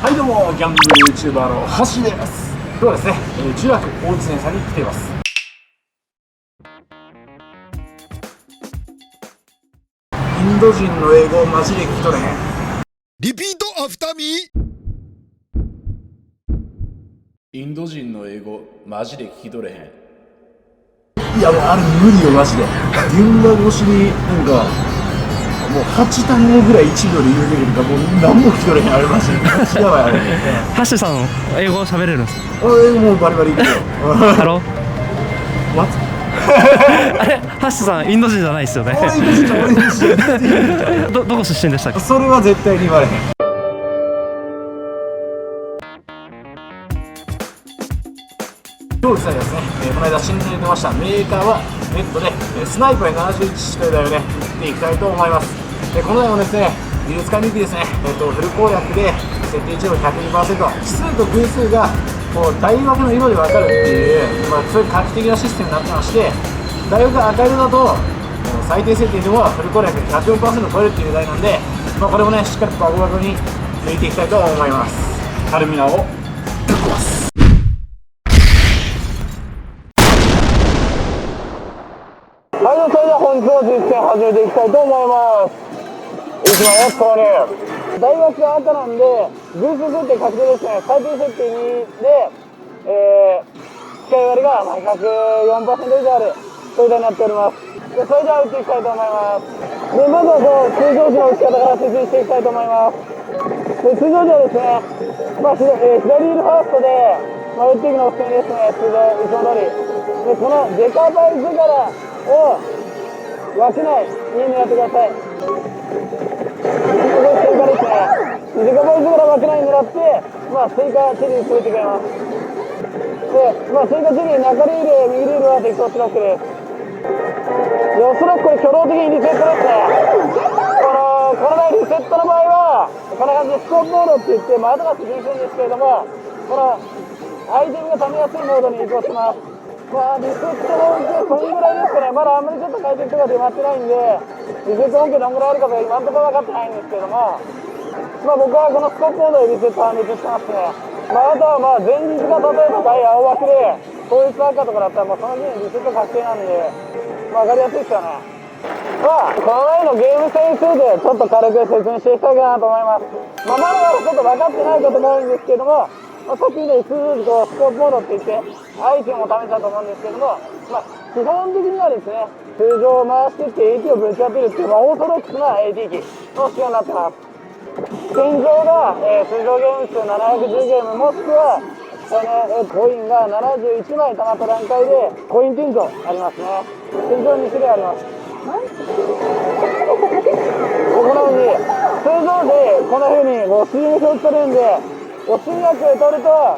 はいどうも、ギャンブル YouTuber の星です。今日はですね、中学大一年さんに来ています。インド人の英語マジで聞き取れへん。リピートアフターミー。インド人の英語マジで聞き取れへん。いやもうあれ無理よマジで。現場越しになんかもう8単語ぐらい1秒で言うてくるからもう何も聞き取れへんあれマジで。マジやばいあれ。ハッシュさん英語喋れるんですか？英語もうバリバリいくよ。ハローWhat？あれハッシュさんインド人じゃないですよね。俺インド人じゃ俺インド人じゃどこ出身でしたっけ？それは絶対に言われへん。今日ですね、この間新年に出ましたメーカーはネットでスナイパー71という台をね打っていきたいと思います。この台はですね、技術管理機ですね、フル攻略で設定値を 102%、指数と偶数がこう台枠の色で分かるっていう、そういう画期的なシステムになってまして、台枠が赤色だと最低設定でもフル攻略 104% 超えるっていう台なんで、これもねしっかりバクバクに抜いていきたいと思います。タルミナをぶっ壊す。はい、それでは本日の実践始めていきたいと思います。1枚を購入。台枠が赤なんで偶数設定確定ですね。最低設定2で、機械割りが104% 以上あるそういう台になっております。でそれでは打っていきたいと思います。でまずは通常時の打ち方から説明していきたいと思います。で通常時はですね、左リールファーストで、打っていくのをおすすめですね。通常いつも通りでこのデカバイズからを枠内に狙ってください。これ追加ですね。デカバイズから枠内に狙って、追加チェリーに進めてくれます。で、追加チェリー、中リール、右リールは適当スロックです。で、おそらくこれ挙動的にリセットですね。この台リセットの場合は、こんな感じでスコープモードって言って、後が説明するんですけれども、このアイテムが溜めやすいモードに移行します。リセットの恩恵はそんぐらいですかね。まだあんまりちょっと解説とか出回ってないんで、リセット恩恵どんぐらいあるかが今のところ分かってないんですけども、僕はこのスコープモードでリセット判別してますね。あとは前日が例えば台青枠で統一赤とかだったらその日にリセット確定なんで、分かりやすいですよね。この前のゲーム性についてちょっと軽く説明していきたいかなと思います。まだまだちょっと分かってないことも多いんですけども、さっきみたいにスコープモードって言ってアイテムを試したと思うんですけども、基本的にはですね、通常回していって AT をぶち当てるっていうオーソドックスな AT 機の仕様になってます。天井が、通常ゲーム数710ゲームもしくはコインが71枚溜まった段階でコイン天井ありますね。天井2種類あります。このように通常でこのようにスイム表示されるんで、お水薬で取ると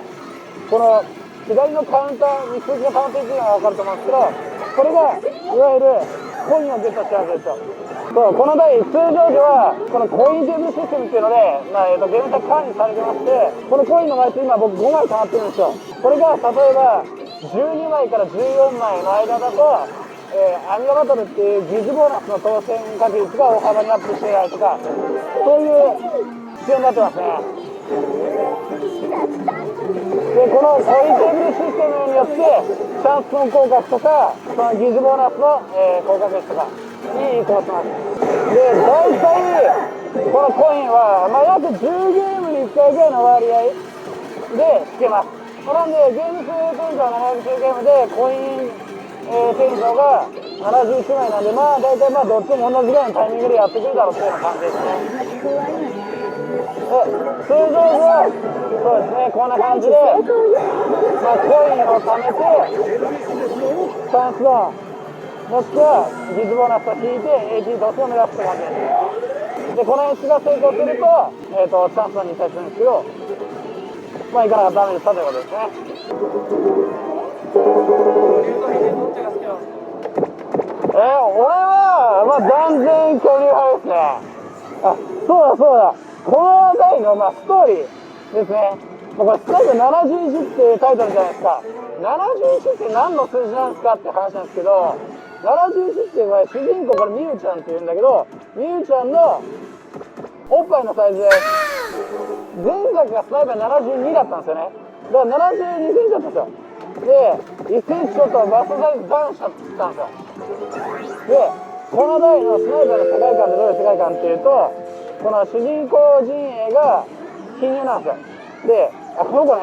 この左のカウンターに数字が溜まっていくのが分かると思うんですけど、これがいわゆるコインをゲットしたわけですよ。この台通常時はこのコインテーブルシステムっていうので、ゲーム差管理されてまして、このコインの枚数今僕5枚溜まってるんですよ。これが例えば12枚から14枚の間だと、アニマバトルっていう疑似ボーナスの当選確率が大幅にアップしていたりとか、そういう仕様になってますね。でこのコインテーブルシステムによってチャンスポン降格とかその疑似ボーナスの、降格率とかに移行します。で大体このコインは、約10ゲームに1回ぐらいの割合で引けます。なんでゲーム数天井は710ゲームでコイン、天井が71枚なんで、大体どっちも同じぐらいのタイミングでやってくるだろうっていうような感じですね。通常時はそうですね、こんな感じで、コインを貯めてチャンスをもしくは疑似ボーナスを引いて AT トスを目指すって感じです。でこの演出が成功すると、チャンスに対するんですけど、いかなかったダメでしたということですね。俺は、断然巨竜派ですね。そうだこの台の、ストーリーですね。これ最後71っていうタイトルじゃないですか。71って何の数字なんですかって話なんですけど、71っていうのは主人公これみゆちゃんっていうんだけど、みゆちゃんのおっぱいのサイズです。前作がスナイパー72だったんですよね。だから72センチだったんですよ。で、1センチちょっとバストサイズダウンしちゃったんですよ。で、この台のスナイパーの世界観ってどういう世界観っていうと、この主人公陣営が貧乳なんですよ。で、この子ね、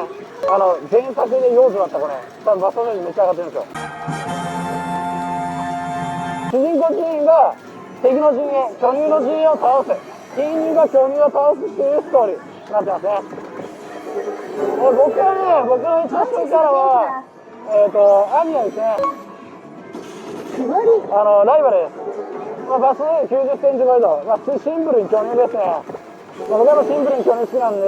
前作で幼女だった子ね、多分バストサイズめっちゃ上がってるんですよ。主人公陣営が敵の陣営、巨乳の陣営を倒す。貧乳が巨乳を倒すっていうストーリーになってますね。僕はね、僕の一番好きキャラは、アミヤですね。ライバルです。バス90センチ超えと、シンプルに巨乳ですね。僕はシンプルに巨乳好きなんで。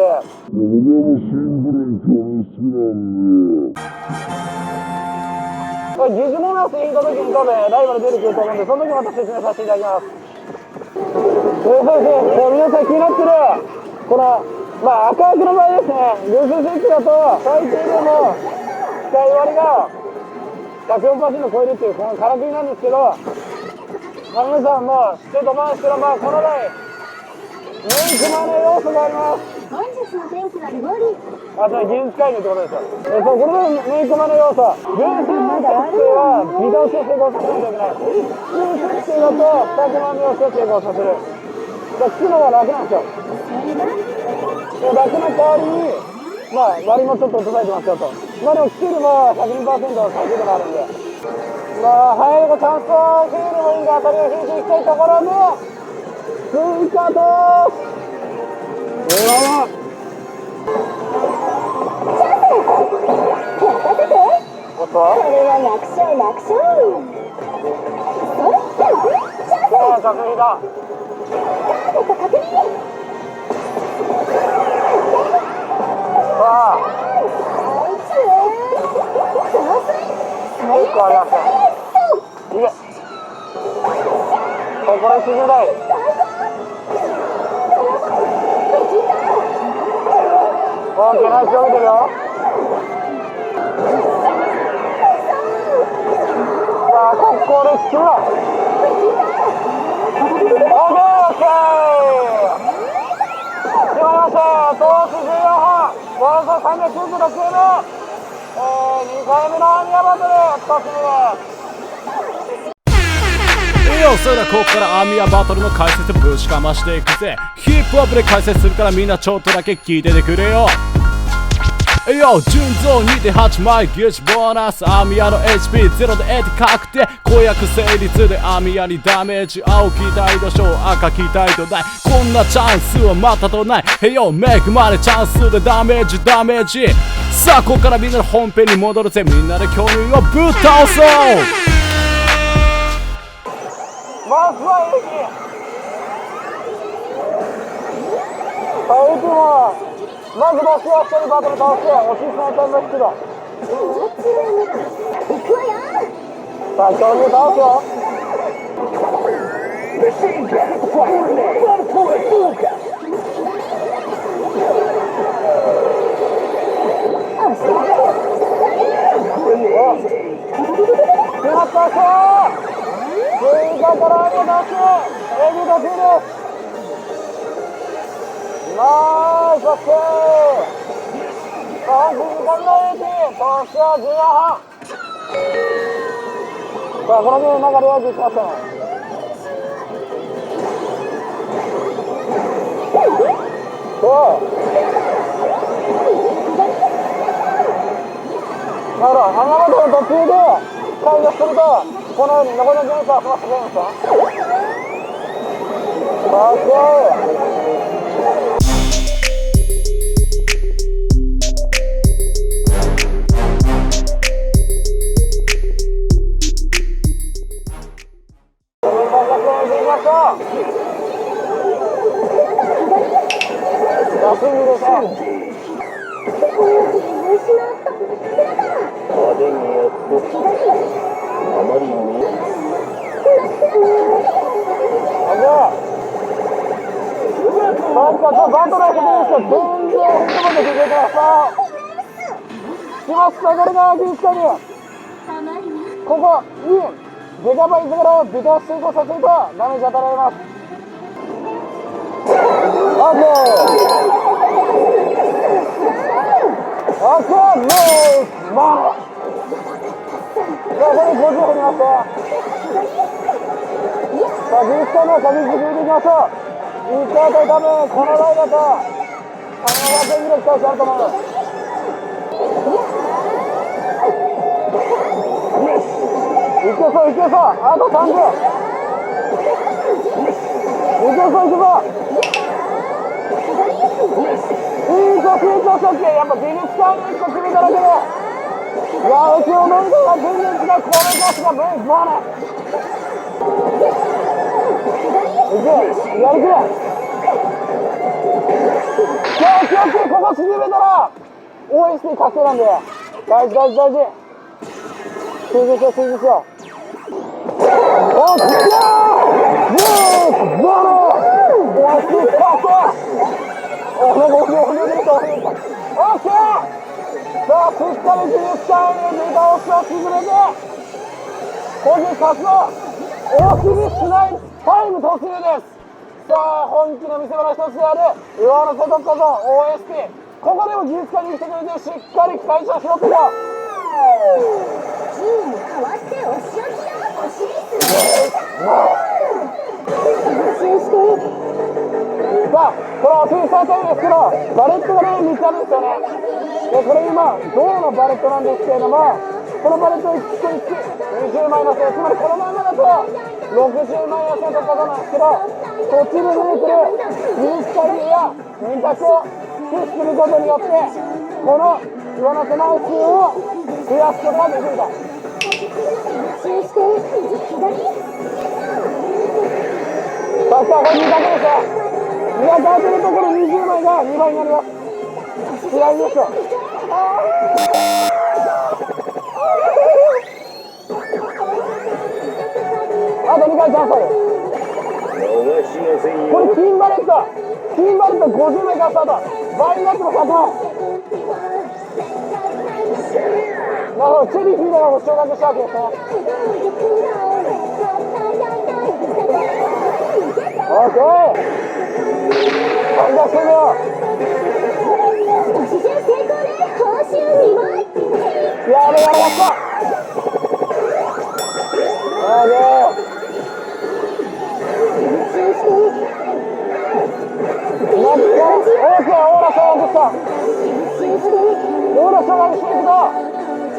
ギズモナス引いた時に多分ライバル出てくると思うんで、その時また説明させていただきます。そうですね、皆さん気になってる、この、赤枠の場合ですね、偶数設置だと最低でも使い割りが 104% 超えるっていうこのからくりなんですけど、皆さんも知ってると思うんですけど、この台、メイクマネー要素があります。本日の天気は曇り。あとは技術介入ってことですよ。これがメイクマネー要素。偶数設定は微動して成功させなきゃいけない。偶数設定だと200万秒して成功させる。聞くのが楽なんですよ。楽な代わりに、割もちょっと叩いてますよと。でも聞ければ 102% 最低でもあるんで。入るかチャンスを増えればいいんで当たりを引いていきたいところで、追加とおっとこれは楽勝楽勝。着引いた。確認。さあ、結構ありますね。いけ。ここで沈んだい。このペナルティを見てるよ。さあ、ここで決めろ。オーケー決まりました。投手14本、およそ396球目。2回目のアミヤバトル2つ目です。よ、それではここからアミヤバトルの解説ぶちかましていくぜ。ヒップホップで解説するからみんなちょっとだけ聞いててくれよ。よ、純増 2.8 枚ゲージボーナス。アミヤの HP0 で得て確定。公約成立でアミヤにダメージ。青期待度小、赤期待度ない。こんなチャンスはまたとない。へよ、メイクマネチャンスでダメージ。さあ、ここからみんなの本編に戻るぜ。みんなで巨乳をぶっ倒そう。まずはエキ。さあ、エキもまずバスは1人バトル倒して、おしスナイパーの引きだ。さあ、巨乳倒すよ。決まったか。追加から上げ出し、エビドキです。ナイスオッケー。さあ、時間のエキ、投手は14本。さあ、このゲームの中でエキ来ましたね。なるほど、アナバトの途中で解除すると、このように残りのゲームは済ませてくれるんですよ。オッケー。休みでさ。バトルは全然ヘッドまで出てください。来ました、これが技術介入。ここにデカバイズからを微動成功させるとダメージ与えられます。オッケー。こで50入りました。さあ、技術さんの紙作りでいきましょう。いいスタートで多分このライダーと和泉記録対してあると思います。いけそういけそう、あと30。いけそういけそう。緊張しとき、やっぱ技術さんに1個決めただけで、いや、うちのノリとは全然違う、これこそがベースボール。いけ、やりきれ。気をつけ、ここ沈めたら OST 確定なんで、大事。集中しよう。おっしゃー、ブースボール OST 確定。お、なんかオッケー。さあ、しっかり技術さんに時間を沈めて、個人活動、大きにしないタイム突入です。さあ、本気の見せ場の一つである上の瀬戸小僧 OST、ここでも技術家に来てくれて、しっかり期待者を拾ってよ。チーム変わってお仕置きよ、お尻すさあ、このお尻触ったんですけど、バレットがね、3つあるんですよね。で、これ今、銅のバレットなんですけれども、このバレット1個1、20マイナス、つまりこのままだと60マイナスのところなんですけど、途中で出てくる技術改良や2択を駆使することによって、この上乗せ枚数を増やすことができると。さあ、これ2択ですよ。2択当てるところ20枚が2倍になります。試合ですよ。あと2回チャンスある。これ金バレット50枚買った後倍になっても100万。なるほど、チェリーフィーダーが昇格したわけですね。オッケー、飛び出してみよう。やった。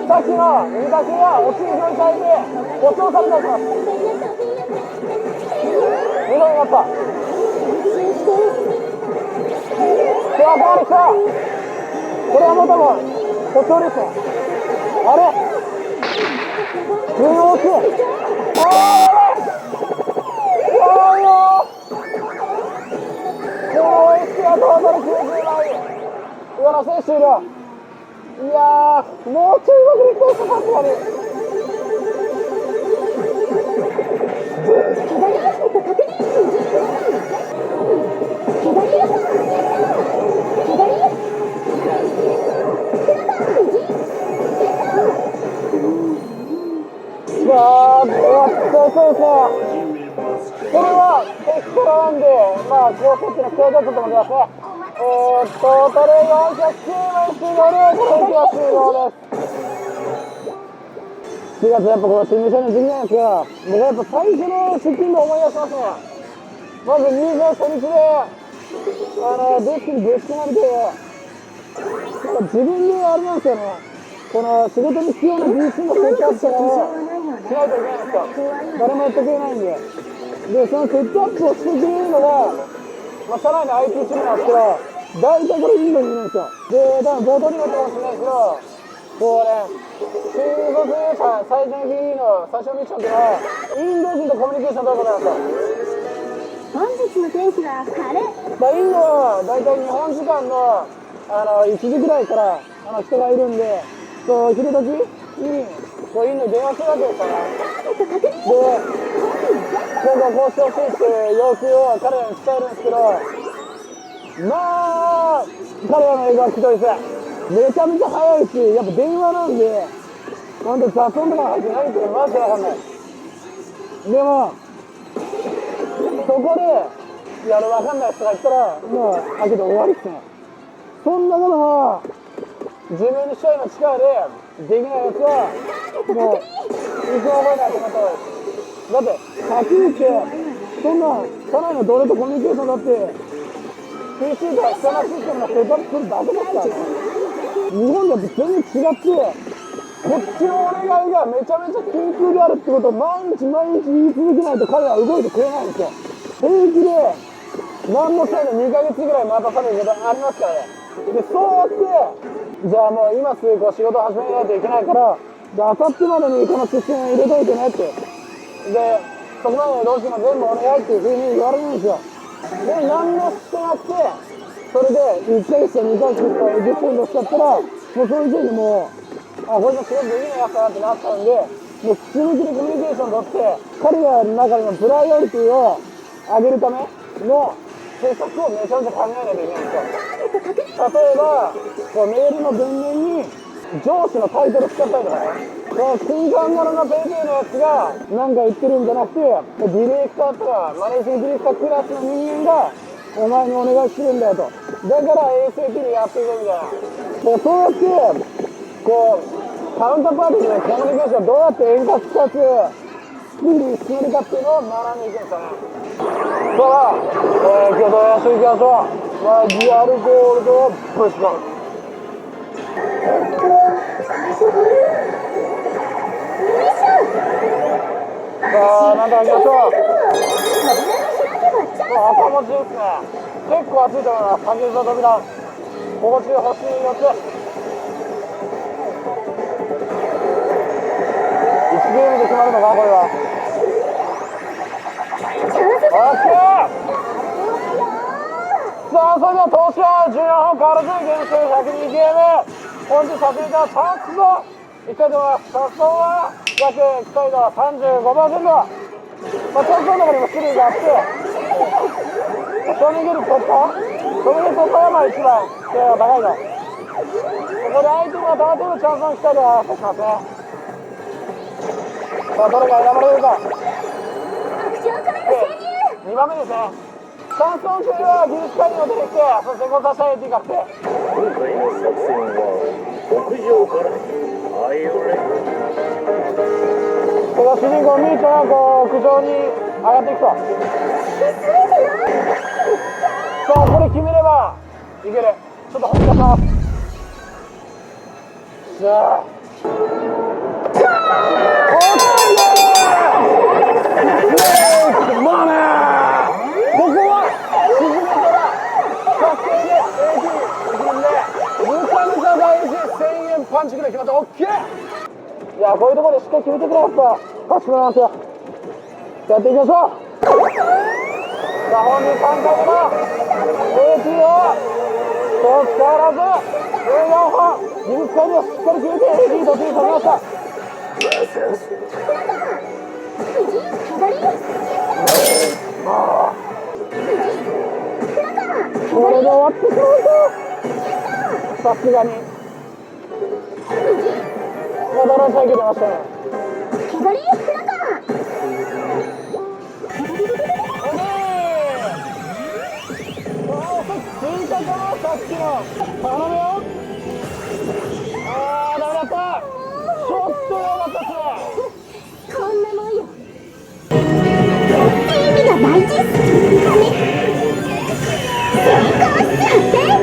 さっきの2択や落ちる状態で補強されたりします。2度になった。さあ、ここに来た。これはもう多分補強ですね。あれ急に大きい。やばいよ。この OST はトータル90枚。上の選手終了。いやー、もうちょいうまくできたさすがに。さあ、終わったそうですね。これはエクストラなんで、まあ、高設置の規定だったと思いますね。トータル409枚終了で、この日は終了です。4月やっぱこの新入社員の時期なんですが、僕はやっぱ最初の出勤で思い出しますね。まず入社初日で、デスクにぶち込まれて、自分であれなんですよね、この仕事に必要な技術のセットアップをしないといけないんですよ。誰もやってくれないんで。で、そのセットアップをしてくれるのが、まあ、社内の IT チームなんですけど、大体これインドにいるんですよ。で、多分冒頭にも言ったかもしれないですけど、こうね、新卒者最初の日の最初のミッションっていうのは、インド人とコミュニケーション取ることなんですよ。本日の天気は晴れ。まあ、インドは大体日本時間の1時ぐらいから人がいるんで、そう昼時にこうインドに電話するわけですから。で、今後こうしてほしいっていう要求を彼らに伝えるんですけど、まあ彼らの映像はひどいです。めちゃめちゃ早いし、やっぱ電話なんで、ほんと雑音とか入ってないっていうのマジでわかんない。でも、そこで、わかんない人が言ったら、もう、開けて終わりっすね。そんなものは、自分の試合の力で、できないやつはもう一生覚えないと思ったらだって先打ってそんな社内の同僚とコミュニケーションだって PC とか人のシステムがセットアップするだけですからね。日本だって全然違ってこっちのお願いがめちゃめちゃ緊急であるってことを毎日毎日言い続けないと彼らは動いてくれないんですよ。平気で何もしないで2ヶ月ぐらい待たされることありますからね。でそうやってじゃあもう今すぐこう仕事を始めないといけないからじゃあ明後日までにこのシステム入れといてねってでそこまでの労使も全部お願いっていうふうに言われるんですよ。で何もしてなくてそれで1ヶ月と2ヶ月と10分としちゃったらもうその時点でもうこれも仕事できないやつだなってなっちゃうんでもう死ぬ気でコミュニケーションを取って彼らの中でのプライオリティを上げるための政策をめちゃめちゃ考えないといけないんですよ。例えばこうメールの文面に上司のタイトル使ったりとかねその金管柄のペイペイのやつが何か言ってるんじゃなくてディレクターとかマネージングディレクタークラスの人間がお前にお願いしてるんだよとだから ASAP でやっていくみたいなそうやってこうカウンターパーティーのコミュニケーションをどうやって円滑かつスピーディーに進めるかっていうのを学んでいくんですよね。さあ、今日どうやっていきましょう。マジアルコールとプッシュバンさあ、なんとかいきましょう。赤文字ですね。結構熱いと思います。先ほどの扉。心地いい星4つ。1ゲームで決まるのか、これは。オッケー。さあ、それでは投資は14本変わらずゲーム数102ゲーム。本日初めてはチャンスのいきたいと思います。チャンスのは約期待度は 35%。チャンスの中にも種類があって、トミゲル突破はまあ一番期待が高いの。ここでアイテムが溜まっているチャンスの期待度は指しますね。さあ、どれが選ばれるか。2番目ですね。チャンスオン中は技術会議を出てきて、そして成功させたいっていうかって。今回の作戦は屋上からアイオレこの主人公ミーちゃんがこう屋上に上がっていくと。さあこれ決めればいける。ちょっと本気出します。さあまあねここは沈めたら確定で AG いくんでむちゃむちゃ大事。1000円パンチぐらい決まった。 OK。 いやこういうところでしっかり決めてくれますからかしこまりますよ。やっていきましょう。さあ本日3回目の AG をと変わらず14本技術会議をしっかり決めて AG 突入させました。これで終わってしまうとさすがに戻らせてあげてましたね。追加かなさっきの頼むよ。ダメだった。ちょっと弱かったっすね。こんなもんよ。意味が大事っす。成功しちゃってあ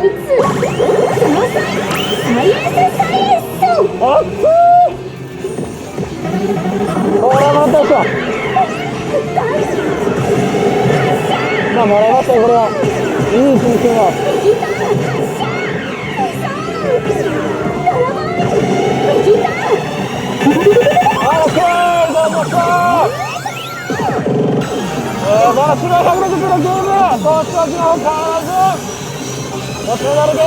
いつそのサイエンスサイエンス熱い。これはまたさまあもらいましたよ。これはいい経験はまだ芝居160のゲーム投資先の方変わらず持ちメダルで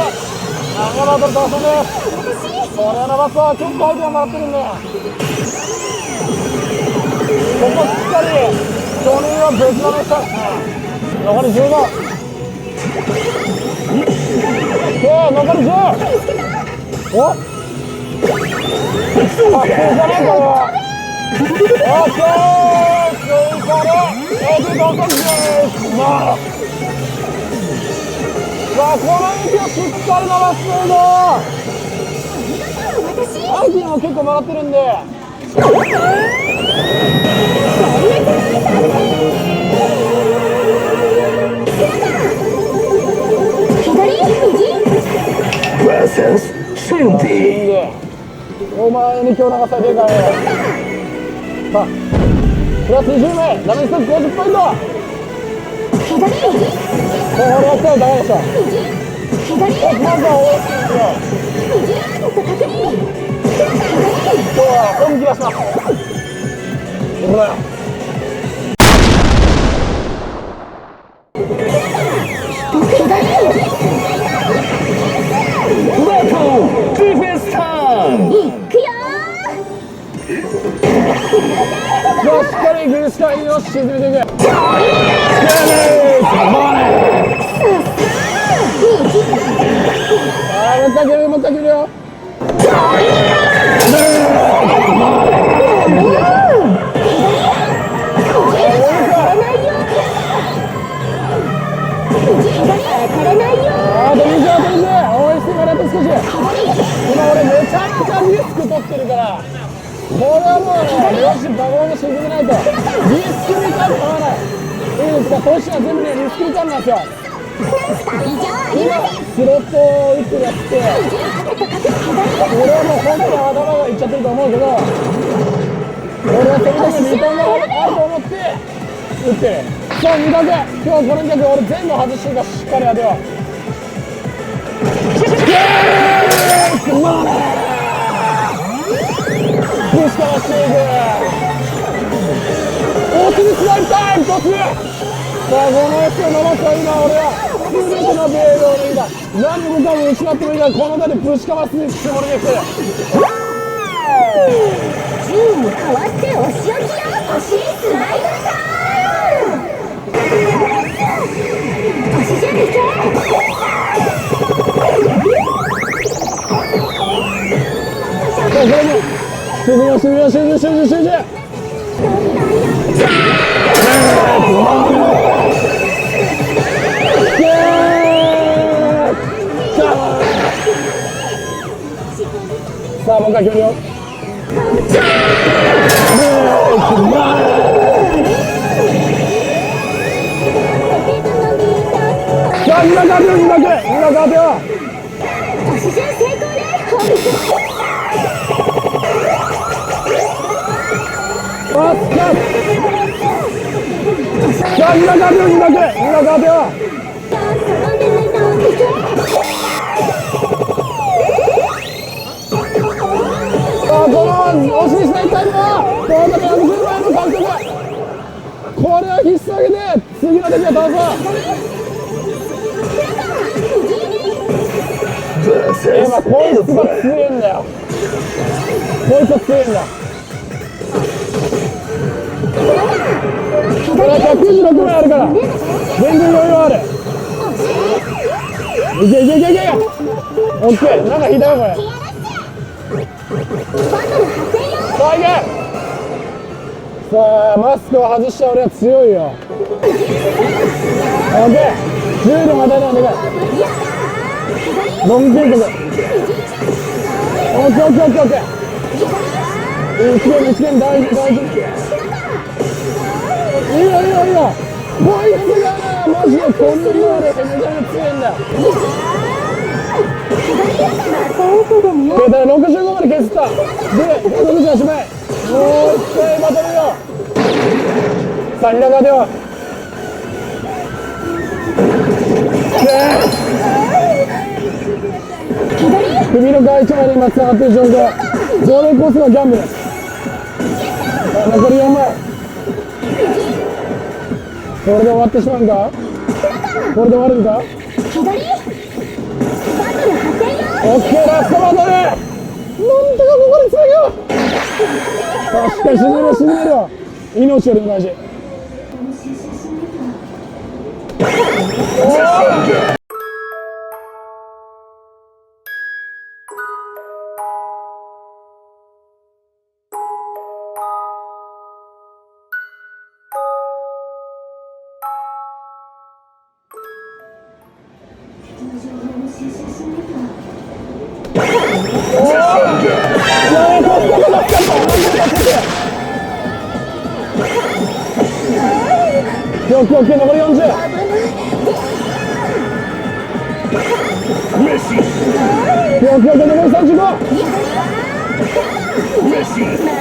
長バトル当選です。これを伸ばすと結構アイデアもらってるんでここしっかり承認は別のめしたですね。残り15。残り10。おっ達成じゃねえこれは。オッケー追加でエビドトキです。まあまあこの息をしっかり伸ばすとアイテムも結構もらってるんで、お前に今日流されてるからね。さあプラス20名、ダメージストック50ポイント。これやったらダメでしょ。まずは応援してるんですよ。今日は本気出します。行くなよ。ディフェンスタイム。よし、しっかりグルスカイを沈めていく。もったいける、もったいけるよ。応援してもらって少し。今俺めちゃめちゃリスク取ってるから、これはもうね、両親バゴンで沈めないと。リスクリターン買わない。いいですか、投資は全部ね、リスクリターンなんですよ。今スロットを打ってるやつって、俺はもう本当に頭がいっちゃってると思うけど、俺はその時にリターンがあると思って打ってる。そう、2択。今日この2択俺全部外してるからしっかり当てよう。ぶちかましていく。お次スライムタイム突入。さあこのやつを伸ばすと今俺は全てのベールを脱いだ。何もかも失ってもいいからこの手でぶちかますつもりです。銃に代わってお仕置きよ。お尻スライドタイム。腰準備け。これも集中。さあもう一回決めるよ。さあ今変わってよ。腰準成功でさあ今変わってよ。このお尻しないタイムはトータル60万円の獲得。これは必須上げて次の敵を倒そう。今こいつが強いんだよ。こいつが強いんだ。これは196枚あるから全然余裕ある。いけ。オッケー。なんか引いたよこれ。さあいけ。さあマスクを外した俺は強いよ。オッケー。10度またね、お願い。ロング警告。オッケー。1ゲーム大事。いいよ。こいつがなマジでこんなにある。めちゃめちゃ強いんだよ。携帯65まで削った。で、この時はしまい。もう一回バトルよ。さあ、2中でよ。首の外腸まで今つながっている状況。上連コースのギャンブル。さあ、残り4枚。これで終わってしまうんか。これで終わるんか。オッケー、ラストバトル。なんとかここでつなげよう。さあしっかり沈めるよ。命よりも大事。気をつけ残り40。気をつけ残り35。ま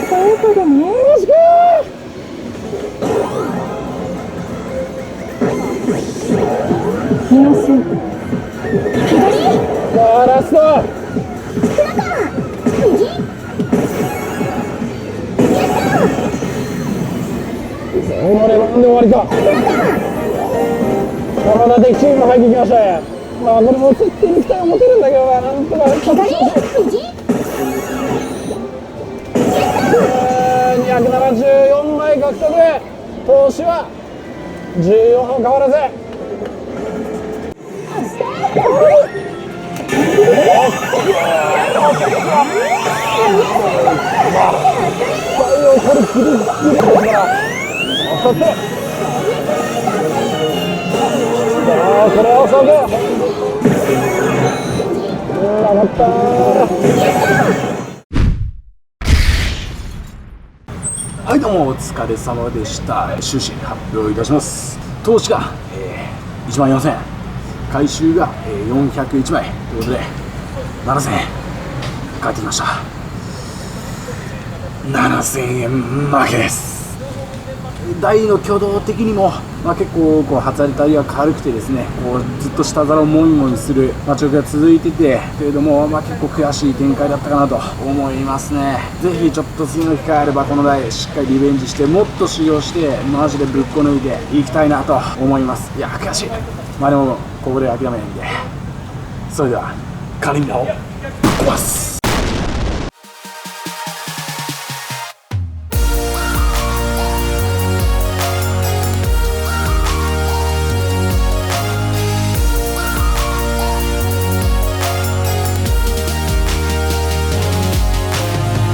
た音だね。見ます。さあラスト。このレバンで終わりか。まだ敵チーム入ってきましたね。まあこれも設定に期待を持てるんだけどな、なんとか274枚獲得。投資は14本変わらず。これギリギリですから。そしてこれを遅く上がった。はいどうもお疲れ様でした。収支発表いたします。投資が、14000円、回収が、401枚ということで7000円返ってきました。7000円負けです。台の挙動的にも、結構こう発されたりは軽くてですね、こうずっと下皿をもみもみする状況が続いてて、けれども、結構悔しい展開だったかなと思いますね。ぜひちょっと次の機会あればこの台しっかりリベンジして、もっと使用してマジでぶっこ抜いていきたいなと思います。いや悔しい。でもここで諦めないんで、それではカリンナをぶっ壊す。